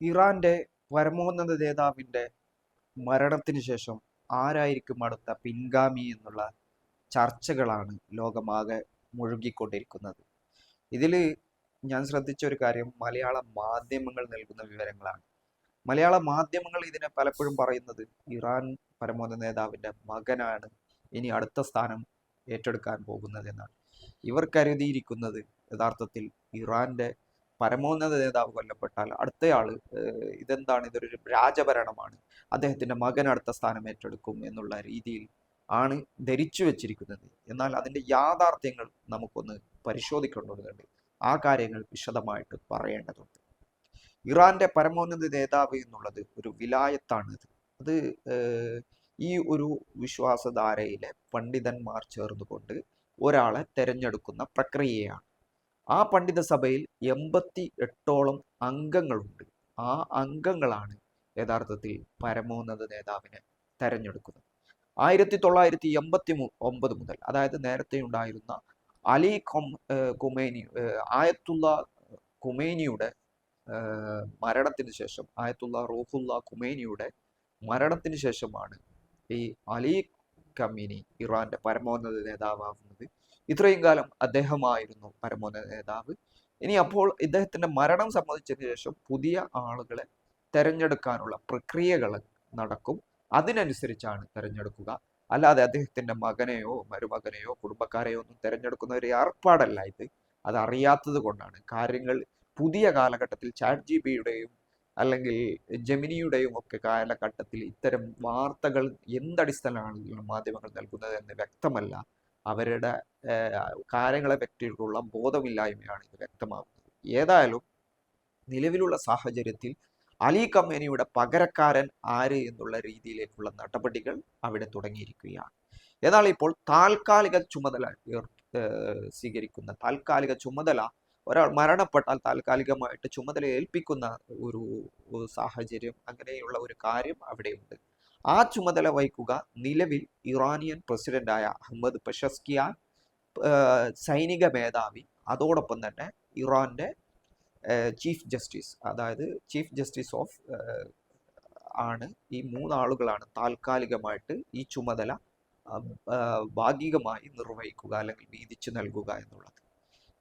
ഇറാന്റെ പരമോന്നത നേതാവിന്റെ മരണത്തിന് ശേഷം ആരായിരിക്കും അടുത്ത പിൻഗാമി എന്നുള്ള ചർച്ചകളാണ് ലോകമാകെ മുഴുകിക്കൊണ്ടിരിക്കുന്നത്. ഇതിൽ ഞാൻ ശ്രദ്ധിച്ച ഒരു കാര്യം മലയാള മാധ്യമങ്ങൾ നൽകുന്ന വിവരങ്ങളാണ്. മലയാള മാധ്യമങ്ങൾ ഇതിനെ പലപ്പോഴും പറയുന്നത് ഇറാൻ പരമോന്നത നേതാവിന്റെ മകനാണ് ഇനി അടുത്ത സ്ഥാനം ഏറ്റെടുക്കാൻ പോകുന്നത് എന്നാണ്. ഇവർ കരുതിയിരിക്കുന്നത് യഥാർത്ഥത്തിൽ ഇറാന്റെ പരമോന്നത നേതാവ് കൊല്ലപ്പെട്ടാൽ അടുത്തയാള് ഇതൊരു രാജഭരണമാണ്, അദ്ദേഹത്തിന്റെ മകൻ അടുത്ത സ്ഥാനം ഏറ്റെടുക്കും എന്നുള്ള രീതിയിൽ ആണ് ധരിച്ചു വെച്ചിരിക്കുന്നത്. എന്നാൽ അതിന്റെ യാഥാർത്ഥ്യങ്ങൾ നമുക്കൊന്ന് പരിശോധിക്കേണ്ടതുണ്ട്. ആ കാര്യങ്ങൾ വിശദമായിട്ട് പറയേണ്ടതുണ്ട്. ഇറാന്റെ പരമോന്നത നേതാവ് എന്നുള്ളത് ഒരു വിലായത്താണ്. അത് ഈ ഒരു വിശ്വാസധാരയിലെ പണ്ഡിതന്മാർ ചേർന്നുകൊണ്ട് ഒരാളെ തെരഞ്ഞെടുക്കുന്ന പ്രക്രിയയാണ്. ആ പണ്ഡിത സഭയിൽ 88ഓളം അംഗങ്ങളുണ്ട്. ആ അംഗങ്ങളാണ് യഥാർത്ഥത്തിൽ പരമോന്നത നേതാവിനെ തെരഞ്ഞെടുക്കുന്നത്. 1989 മുതൽ, അതായത് നേരത്തെ ഉണ്ടായിരുന്ന അലി ഖുമൈനി ആയത്തുള്ള ഖുമൈനിയുടെ മരണത്തിന് ശേഷം, ആയത്തുള്ള റൂഹുല്ല ഖുമൈനിയുടെ മരണത്തിന് ശേഷമാണ് ഈ അലി ഖമീനി ഇറാന്റെ പരമോന്നത നേതാവാകുന്നത്. ഇത്രയും കാലം അദ്ദേഹമായിരുന്നു പരമോന്നത നേതാവ്. ഇനി അപ്പോൾ ഇദ്ദേഹത്തിന്റെ മരണം സംബന്ധിച്ചതിന് ശേഷം പുതിയ ആളുകളെ തെരഞ്ഞെടുക്കാനുള്ള പ്രക്രിയകൾ നടക്കും. അതിനനുസരിച്ചാണ് തെരഞ്ഞെടുക്കുക. അല്ലാതെ അദ്ദേഹത്തിന്റെ മകനെയോ മരുമകനെയോ കുടുംബക്കാരെയോ ഒന്നും തെരഞ്ഞെടുക്കുന്ന ഒരു ഏർപ്പാടല്ല ഇത്. അത് അറിയാത്തത് കൊണ്ടാണ്. കാര്യങ്ങൾ പുതിയ കാലഘട്ടത്തിൽ ചാറ്റ് ജിപിയുടെയും അല്ലെങ്കിൽ ജെമിനിയുടെയും ഒക്കെ കാലഘട്ടത്തിൽ ഇത്തരം വാർത്തകൾ എന്തടിസ്ഥാനമാണ് മാധ്യമങ്ങൾ നൽകുന്നത് എന്ന് വ്യക്തമല്ല. അവരുടെ കാര്യങ്ങളെ പറ്റിയിട്ടുള്ള ബോധമില്ലായ്മയാണ് ഇത് വ്യക്തമാകുന്നത്. ഏതായാലും നിലവിലുള്ള സാഹചര്യത്തിൽ അലി ഖമേനിയുടെ പകരക്കാരൻ ആര് എന്നുള്ള രീതിയിലേക്കുള്ള നടപടികൾ അവിടെ തുടങ്ങിയിരിക്കുകയാണ്. എന്നാൽ ഇപ്പോൾ താൽക്കാലിക ചുമതല സ്വീകരിക്കുന്ന താൽക്കാലിക ചുമതല ഒരാൾ മരണപ്പെട്ടാൽ താൽക്കാലികമായിട്ട് ചുമതല ഏൽപ്പിക്കുന്ന ഒരു സാഹചര്യം, അങ്ങനെയുള്ള ഒരു കാര്യം അവിടെയുണ്ട്. ആ ചുമതല വഹിക്കുക നിലവിൽ ഇറാനിയൻ പ്രസിഡന്റായ അഹമ്മദ് പെഷസ്കിയാൻ, സൈനിക മേധാവി, അതോടൊപ്പം തന്നെ ഇറാന്റെ ചീഫ് ജസ്റ്റിസ്, അതായത് ചീഫ് ജസ്റ്റിസ് ഓഫ് ആണ്. ഈ മൂന്നാളുകളാണ് താൽക്കാലികമായിട്ട് ഈ ചുമതല ഭാഗികമായി നിർവഹിക്കുക അല്ലെങ്കിൽ വീതിച്ചു നൽകുക എന്നുള്ളത്.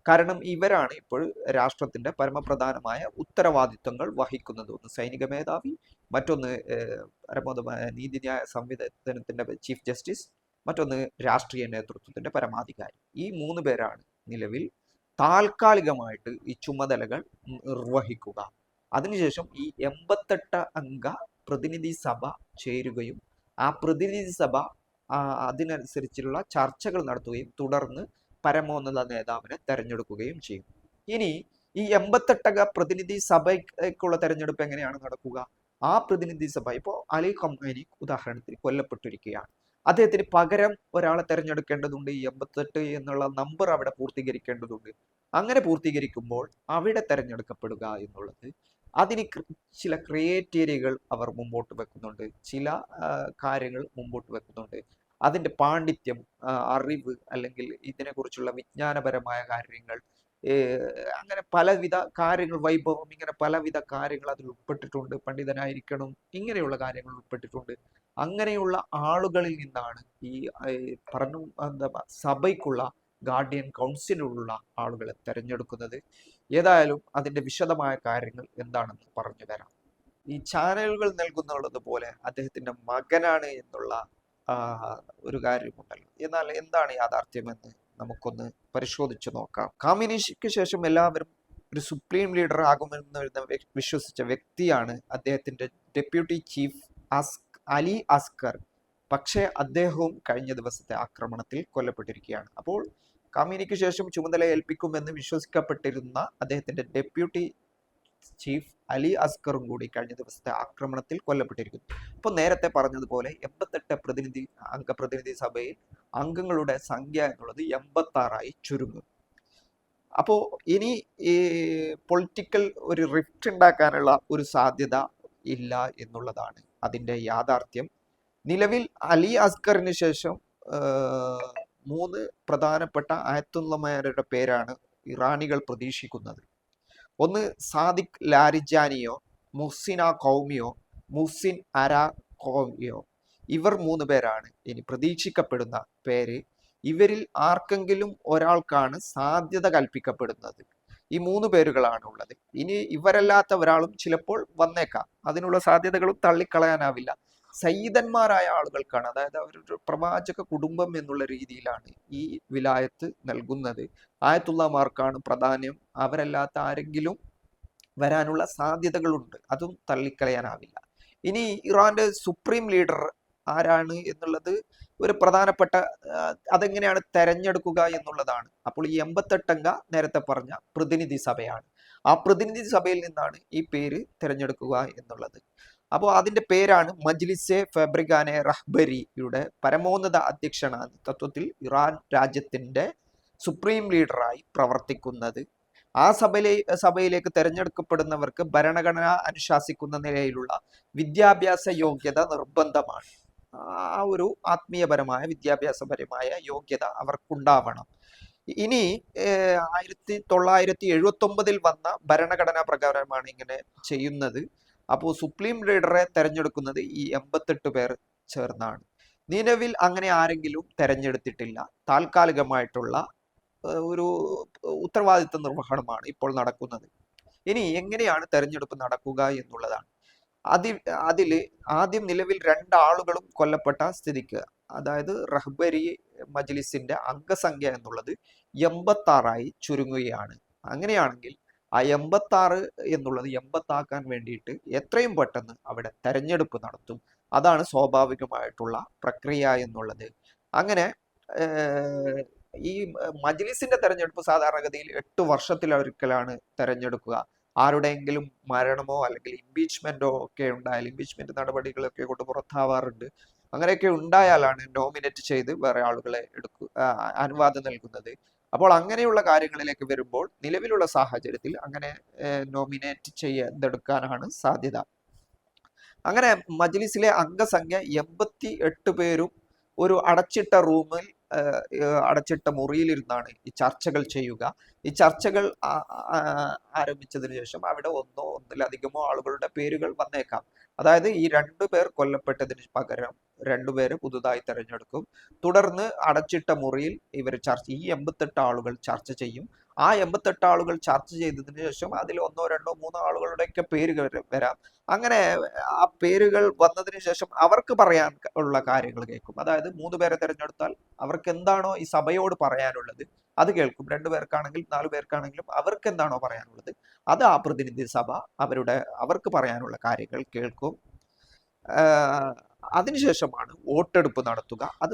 കാരണം ഇവരാണ് ഇപ്പോൾ രാഷ്ട്രത്തിന്റെ പരമപ്രധാനമായ ഉത്തരവാദിത്വങ്ങൾ വഹിക്കുന്നത്. ഒന്ന് സൈനിക മേധാവി, മറ്റൊന്ന് പരമോന്നതമായ നീതിന്യായ സംവിധാനത്തിന്റെ ചീഫ് ജസ്റ്റിസ്, മറ്റൊന്ന് രാഷ്ട്രീയ നേതൃത്വത്തിന്റെ പരമാധികാരി. ഈ 3 പേരാണ് നിലവിൽ താൽക്കാലികമായിട്ട് ഈ ചുമതലകൾ നിർവഹിക്കുക. അതിനുശേഷം ഈ 88 അംഗ പ്രതിനിധി സഭ ചേരുകയും ആ പ്രതിനിധി സഭ അതിനനുസരിച്ചുള്ള ചർച്ചകൾ നടത്തുകയും തുടർന്ന് പരമോന്നത നേതാവിനെ തെരഞ്ഞെടുക്കുകയും ചെയ്യും. ഇനി ഈ 88 അംഗ പ്രതിനിധി സഭയ്ക്കുള്ള തെരഞ്ഞെടുപ്പ് എങ്ങനെയാണ് നടക്കുക? ആ പ്രതിനിധി സഭ ഇപ്പോൾ അലി ഖമേനി ഉദാഹരണത്തിന് കൊല്ലപ്പെട്ടിരിക്കുകയാണ്. അദ്ദേഹത്തിന് പകരം ഒരാളെ തെരഞ്ഞെടുക്കേണ്ടതുണ്ട്. ഈ 88 എന്നുള്ള നമ്പർ അവിടെ പൂർത്തീകരിക്കേണ്ടതുണ്ട്. അങ്ങനെ പൂർത്തീകരിക്കുമ്പോൾ അവിടെ തെരഞ്ഞെടുക്കപ്പെടുക എന്നുള്ളത്, അതിന് ചില ക്രൈറ്റീരിയകൾ അവർ മുമ്പോട്ട് വെക്കുന്നുണ്ട്, ചില കാര്യങ്ങൾ മുമ്പോട്ട് വെക്കുന്നുണ്ട്. അതിൻ്റെ പാണ്ഡിത്യം, അറിവ്, അല്ലെങ്കിൽ ഇതിനെക്കുറിച്ചുള്ള വിജ്ഞാനപരമായ കാര്യങ്ങൾ, അങ്ങനെ പലവിധ കാര്യങ്ങൾ, വൈഭവം, ഇങ്ങനെ പലവിധ കാര്യങ്ങൾ അതിൽ ഉൾപ്പെട്ടിട്ടുണ്ട്. പണ്ഡിതനായിരിക്കണം, ഇങ്ങനെയുള്ള കാര്യങ്ങൾ ഉൾപ്പെട്ടിട്ടുണ്ട്. അങ്ങനെയുള്ള ആളുകളിൽ നിന്നാണ് ഈ പറഞ്ഞു സഭയ്ക്കുള്ള ഗാർഡിയൻ കൗൺസിലുള്ള ആളുകളെ തെരഞ്ഞെടുക്കുന്നത്. ഏതായാലും അതിൻ്റെ വിശദമായ കാര്യങ്ങൾ എന്താണെന്ന് പറഞ്ഞു തരാം. ഈ ചാനലുകൾ നൽകുന്നുള്ളത് പോലെ അദ്ദേഹത്തിന്റെ മകനാണ് എന്നുള്ള ഒരു കാര്യമുണ്ടല്ലോ. എന്നാൽ എന്താണ് യാഥാർത്ഥ്യമെന്ന് നമുക്കൊന്ന് പരിശോധിച്ചു നോക്കാം. ഖമേനിക്ക് ശേഷം എല്ലാവരും ഒരു സുപ്രീം ലീഡർ ആകുമെന്ന് വിശ്വസിച്ച വ്യക്തിയാണ് അദ്ദേഹത്തിന്റെ ഡെപ്യൂട്ടി ചീഫ് അലി അസ്കർ. പക്ഷേ അദ്ദേഹവും കഴിഞ്ഞ ദിവസത്തെ ആക്രമണത്തിൽ കൊല്ലപ്പെട്ടിരിക്കുകയാണ്. അപ്പോൾ ഖമേനിക്ക് ശേഷം ചുമതല ഏൽപ്പിക്കുമെന്ന് വിശ്വസിക്കപ്പെട്ടിരുന്ന അദ്ദേഹത്തിന്റെ ഡെപ്യൂട്ടി ചീഫ് അലി അസ്കറും കൂടി കഴിഞ്ഞ ദിവസത്തെ ആക്രമണത്തിൽ കൊല്ലപ്പെട്ടിരിക്കുന്നു. അപ്പോൾ നേരത്തെ പറഞ്ഞതുപോലെ 88 അംഗ പ്രതിനിധി സഭയിൽ അംഗങ്ങളുടെ സംഖ്യ എന്നുള്ളത് 86 ചുരുങ്ങും. അപ്പോൾ ഇനി ഈ പൊളിറ്റിക്കൽ ഒരു റിഫ്റ്റ് ഉണ്ടാക്കാനുള്ള ഒരു സാധ്യത ഇല്ല എന്നുള്ളതാണ് അതിൻ്റെ യാഥാർത്ഥ്യം. നിലവിൽ അലി അസ്കറിന് ശേഷം 3 പ്രധാനപ്പെട്ട ആയത്തുള്ളമാരുടെ പേരാണ് ഇറാനികൾ പ്രതീക്ഷിക്കുന്നത്. ഒന്ന് സാദിഖ് ലാരിജാനിയോ, മുഹ്സിന കൗമിയോ, മുഹ്സിൻ അര കൗമിയോ, ഇവർ 3 പേരാണ് ഇനി പ്രതീക്ഷിക്കപ്പെടുന്ന പേര്. ഇവരിൽ ആർക്കെങ്കിലും ഒരാൾക്കാണ് സാധ്യത കൽപ്പിക്കപ്പെടുന്നത്. ഈ 3 പേരുകളാണ് ഉള്ളത്. ഇനി ഇവരല്ലാത്ത ഒരാളും ചിലപ്പോൾ വന്നേക്കാം. അതിനുള്ള സാധ്യതകളും തള്ളിക്കളയാനാവില്ല. സയ്യിദന്മാരായ ആളുകൾക്കാണ്, അതായത് അവരൊരു പ്രവാചക കുടുംബം എന്നുള്ള രീതിയിലാണ് ഈ വിലായത്ത് നൽകുന്നത്. ആയത്തുള്ളമാർക്കാണ് പ്രാധാന്യം. അവരല്ലാത്ത ആരെങ്കിലും വരാനുള്ള സാധ്യതകളുണ്ട്, അതും തള്ളിക്കളയാനാവില്ല. ഇനി ഇറാന്റെ സുപ്രീം ലീഡർ ആരാണ് എന്നുള്ളത് ഒരു പ്രധാനപ്പെട്ട, അതെങ്ങനെയാണ് തെരഞ്ഞെടുക്കുക എന്നുള്ളതാണ്. അപ്പോൾ ഈ 88 അംഗ നേരത്തെ പറഞ്ഞ പ്രതിനിധി സഭയാണ്. ആ പ്രതിനിധി സഭയിൽ നിന്നാണ് ഈ പേര് തിരഞ്ഞെടുക്കുക എന്നുള്ളത്. അപ്പോൾ അതിന്റെ പേരാണ് മജ്ലിസെ ഫെബ്രിഗാനെ റഹ്ബരിയുടെ പരമോന്നത അധ്യക്ഷനാണ് തത്വത്തിൽ ഇറാൻ രാജ്യത്തിന്റെ സുപ്രീം ലീഡറായി പ്രവർത്തിക്കുന്നത്. ആ സഭയിലേക്ക് തെരഞ്ഞെടുക്കപ്പെടുന്നവർക്ക് ഭരണഘടന അനുശാസിക്കുന്ന നിലയിലുള്ള വിദ്യാഭ്യാസ യോഗ്യത നിർബന്ധമാണ്. ആ ഒരു ആത്മീയപരമായ വിദ്യാഭ്യാസപരമായ യോഗ്യത അവർക്കുണ്ടാവണം. ഇനി 1979 വന്ന ഭരണഘടനാ പ്രകാരമാണ് ഇങ്ങനെ ചെയ്യുന്നത്. അപ്പോൾ സുപ്രീം ലീഡറെ തെരഞ്ഞെടുക്കുന്നത് ഈ 88 പേർ ചേർന്നാണ്. നിലവിൽ അങ്ങനെ ആരെങ്കിലും തെരഞ്ഞെടുത്തിട്ടില്ല. താൽക്കാലികമായിട്ടുള്ള ഒരു ഉത്തരവാദിത്ത നിർവഹണമാണ് ഇപ്പോൾ നടക്കുന്നത്. ഇനി എങ്ങനെയാണ് തെരഞ്ഞെടുപ്പ് നടക്കുക എന്നുള്ളതാണ്. അതിൽ ആദ്യം നിലവിൽ 2 ആളുകളും കൊല്ലപ്പെട്ട സ്ഥിതിക്ക്, അതായത് റഹ്ബരി മജ്ലിസിന്റെ അംഗസംഖ്യ എന്നുള്ളത് 86 ചുരുങ്ങുകയാണ്. അങ്ങനെയാണെങ്കിൽ ആ 86 എന്നുള്ളത് 80 ആക്കാൻ വേണ്ടിയിട്ട് എത്രയും പെട്ടെന്ന് അവിടെ തെരഞ്ഞെടുപ്പ് നടത്തും. അതാണ് സ്വാഭാവികമായിട്ടുള്ള പ്രക്രിയ എന്നുള്ളത്. അങ്ങനെ ഈ മജ്ലിസിന്റെ തെരഞ്ഞെടുപ്പ് സാധാരണഗതിയിൽ 8 വർഷത്തിലൊരിക്കലാണ് തെരഞ്ഞെടുക്കുക. ആരുടെയെങ്കിലും മരണമോ അല്ലെങ്കിൽ ഇംപീച്ച്മെന്റോ ഒക്കെ ഉണ്ടായാൽ, ഇംപീച്ച്മെന്റ് നടപടികളൊക്കെ കൊണ്ട് പുറത്താവാറുണ്ട്. അങ്ങനെയൊക്കെ ഉണ്ടായാലാണ് നോമിനേറ്റ് ചെയ്ത് വേറെ ആളുകളെ അനുവാദം നൽകുന്നത്. അപ്പോൾ അങ്ങനെയുള്ള കാര്യങ്ങളിലേക്ക് വരുമ്പോൾ നിലവിലുള്ള സാഹചര്യത്തിൽ അങ്ങനെ നോമിനേറ്റ് ചെയ്തെടുക്കാനാണ് സാധ്യത. അങ്ങനെ മജ്ലിസിലെ അംഗസംഖ്യ 88 പേരും ഒരു അടച്ചിട്ട റൂമിൽ, അടച്ചിട്ട മുറിയിലിരുന്നാണ് ഈ ചർച്ചകൾ ചെയ്യുക. ഈ ചർച്ചകൾ ആരംഭിച്ചതിന് ശേഷം അവിടെ ഒന്നിലധികമോ ആളുകളുടെ പേരുകൾ വന്നേക്കാം. അതായത് ഈ 2 പേർ കൊല്ലപ്പെട്ടതിന് പകരം 2 പേര് പുതുതായി തെരഞ്ഞെടുക്കും. തുടർന്ന് അടച്ചിട്ട മുറിയിൽ ഇവർ ഈ 88 ആളുകൾ ചർച്ച ചെയ്യും. ആ 88 ആളുകൾ ചർച്ച ചെയ്തതിന് ശേഷം അതിൽ 1, 2, 3 ആളുകളുടെയൊക്കെ പേരുകൾ വരാം. അങ്ങനെ ആ പേരുകൾ വന്നതിന് ശേഷം അവർക്ക് പറയാൻ ഉള്ള കാര്യങ്ങൾ കേൾക്കും. അതായത് 3 പേരെ തെരഞ്ഞെടുത്താൽ അവർക്ക് എന്താണോ ഈ സഭയോട് പറയാനുള്ളത് അത് കേൾക്കും. 2 പേർക്കാണെങ്കിൽ 4 പേർക്കാണെങ്കിലും അവർക്ക് എന്താണോ പറയാനുള്ളത് അത് ആ പ്രതിനിധി സഭ അവർക്ക് പറയാനുള്ള കാര്യങ്ങൾ കേൾക്കും. അതിനുശേഷമാണ് വോട്ടെടുപ്പ് നടത്തുക. അത്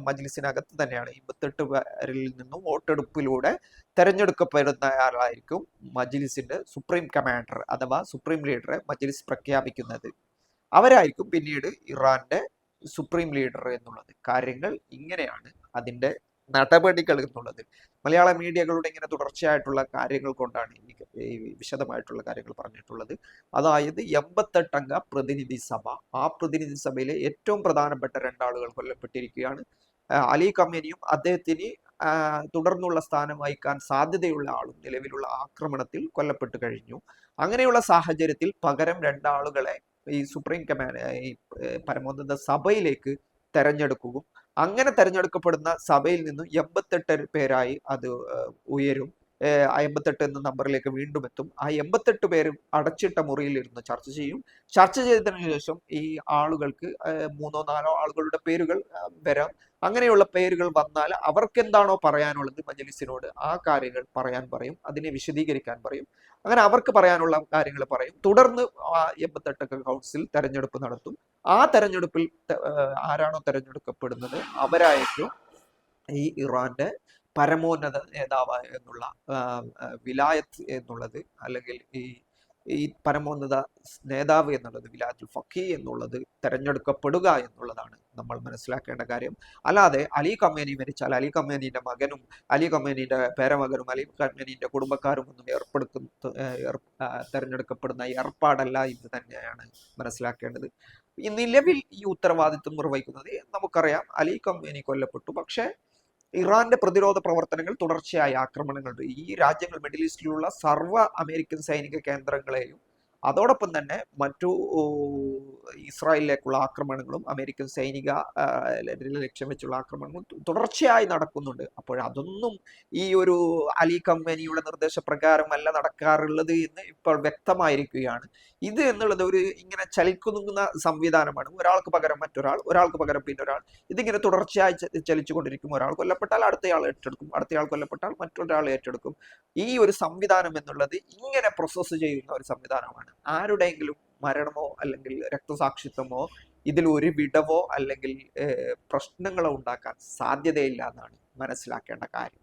മജ്ലിസിനകത്ത് തന്നെയാണ്. 28 പേരിൽ നിന്നും വോട്ടെടുപ്പിലൂടെ തെരഞ്ഞെടുക്കപ്പെടുന്ന ആളായിരിക്കും മജ്ലിസിന്റെ സുപ്രീം കമാൻഡർ അഥവാ സുപ്രീം ലീഡറെ മജ്ലിസ് പ്രഖ്യാപിക്കുന്നത്. അവരായിരിക്കും പിന്നീട് ഇറാന്റെ സുപ്രീം ലീഡർ എന്നുള്ളത്. കാര്യങ്ങൾ ഇങ്ങനെയാണ് അതിന്റെ നടപടികൾ എന്നുള്ളത്. മലയാള മീഡിയകളുടെ ഇങ്ങനെ തുടർച്ചയായിട്ടുള്ള കാര്യങ്ങൾ കൊണ്ടാണ് ഈ വിശദമായിട്ടുള്ള കാര്യങ്ങൾ പറഞ്ഞിട്ടുള്ളത്. അതായത് 88 അംഗ പ്രതിനിധി സഭ, ആ പ്രതിനിധി സഭയിലെ ഏറ്റവും പ്രധാനപ്പെട്ട 2 ആളുകൾ കൊല്ലപ്പെട്ടിരിക്കുകയാണ്. അലി ഖമേനിയും അദ്ദേഹത്തിന് തുടർന്നുള്ള സ്ഥാനം വഹിക്കാൻ സാധ്യതയുള്ള ആളും നിലവിലുള്ള ആക്രമണത്തിൽ കൊല്ലപ്പെട്ടു കഴിഞ്ഞു. അങ്ങനെയുള്ള സാഹചര്യത്തിൽ പകരം 2 ആളുകളെ ഈ സുപ്രീം ഈ പരമോന്നത സഭയിലേക്ക് തെരഞ്ഞെടുക്കുകയും അങ്ങനെ തെരഞ്ഞെടുക്കപ്പെടുന്ന സഭയിൽ നിന്നും 88 പേരായി അത് ഉയരും. 58 എന്ന നമ്പറിലേക്ക് വീണ്ടും എത്തും. ആ 88 പേരും അടച്ചിട്ട മുറിയിൽ ഇരുന്ന് ചർച്ച ചെയ്യും. ചർച്ച ചെയ്തതിനു ശേഷം ഈ ആളുകൾക്ക് 3 or 4 ആളുകളുടെ പേരുകൾ വരാം. അങ്ങനെയുള്ള പേരുകൾ വന്നാൽ അവർക്ക് എന്താണോ പറയാനുള്ളത് മജ്ലിസിനോട് ആ കാര്യങ്ങൾ പറയാൻ പറയും, അതിനെ വിശദീകരിക്കാൻ പറയും. അങ്ങനെ അവർക്ക് പറയാനുള്ള കാര്യങ്ങൾ പറയും. തുടർന്ന് 88 കൗൺസിൽ തെരഞ്ഞെടുപ്പ് നടത്തും. ആ തെരഞ്ഞെടുപ്പിൽ ആരാണോ തെരഞ്ഞെടുക്കപ്പെടുന്നത് അവരായിരിക്കും ഈ ഇറാന്റെ പരമോന്നത നേതാവ് എന്നുള്ള വിലായത്ത് എന്നുള്ളത്, അല്ലെങ്കിൽ ഈ പരമോന്നത നേതാവ് എന്നുള്ളത്, വിലായത്തുൽ ഫഖീ എന്നുള്ളത് തെരഞ്ഞെടുക്കപ്പെടുക എന്നുള്ളതാണ് നമ്മൾ മനസ്സിലാക്കേണ്ട കാര്യം. അല്ലാതെ അലി ഖമേനി മരിച്ചാൽ അലി ഖമേനിയുടെ മകനും അലി ഖമേനിയുടെ പേരമകനും അലി ഖമേനിയുടെ കുടുംബക്കാരും ഒന്നും തെരഞ്ഞെടുക്കപ്പെടുന്ന ഏർപ്പാടല്ല ഇത് തന്നെയാണ് മനസ്സിലാക്കേണ്ടത്. ഈ നിലവിൽ ഈ ഉത്തരവാദിത്വം നിർവഹിക്കുന്നത് നമുക്കറിയാം, അലി ഖമേനി കൊല്ലപ്പെട്ടു. പക്ഷേ ഇറാന്റെ പ്രതിരോധ പ്രവർത്തനങ്ങൾ തുടർച്ചയായ ആക്രമണങ്ങളുണ്ട്. ഈ രാജ്യങ്ങൾ, മിഡിൽ ഈസ്റ്റിലുള്ള സർവ്വ അമേരിക്കൻ സൈനിക കേന്ദ്രങ്ങളെയും അതോടൊപ്പം തന്നെ മറ്റു ഇസ്രായേലിലേക്കുള്ള ആക്രമണങ്ങളും അമേരിക്കൻ സൈനിക ലക്ഷ്യം വെച്ചുള്ള ആക്രമണങ്ങളും തുടർച്ചയായി നടക്കുന്നുണ്ട്. അപ്പോൾ അതൊന്നും ഈ ഒരു അലി ഖമേനിയുടെ നിർദ്ദേശപ്രകാരമല്ല നടക്കാറുള്ളത് എന്ന് ഇപ്പോൾ വ്യക്തമായിരിക്കുകയാണ്. ഇത് എന്നുള്ളത് ഒരു ഇങ്ങനെ ചലിക്കുന്ന സംവിധാനമാണ്. ഒരാൾക്ക് പകരം മറ്റൊരാൾ, ഒരാൾക്ക് പകരം പിന്നൊരാൾ, ഇതിങ്ങനെ തുടർച്ചയായി ചലിച്ചുകൊണ്ടിരിക്കും. ഒരാൾ കൊല്ലപ്പെട്ടാൽ അടുത്തയാൾ ഏറ്റെടുക്കും, അടുത്തയാൾ കൊല്ലപ്പെട്ടാൽ മറ്റൊരാൾ ഏറ്റെടുക്കും. ഈ ഒരു സംവിധാനം എന്നുള്ളത് ഇങ്ങനെ പ്രോസസ്സ് ചെയ്യുന്ന ഒരു സംവിധാനമാണ്. ആരുടെയെങ്കിലും മരണമോ അല്ലെങ്കിൽ രക്തസാക്ഷിത്വമോ ഇതിൽ ഒരു വിടവോ അല്ലെങ്കിൽ പ്രശ്നങ്ങളോ ഉണ്ടാക്കാൻ സാധ്യതയില്ല എന്നാണ് മനസ്സിലാക്കേണ്ട കാര്യം.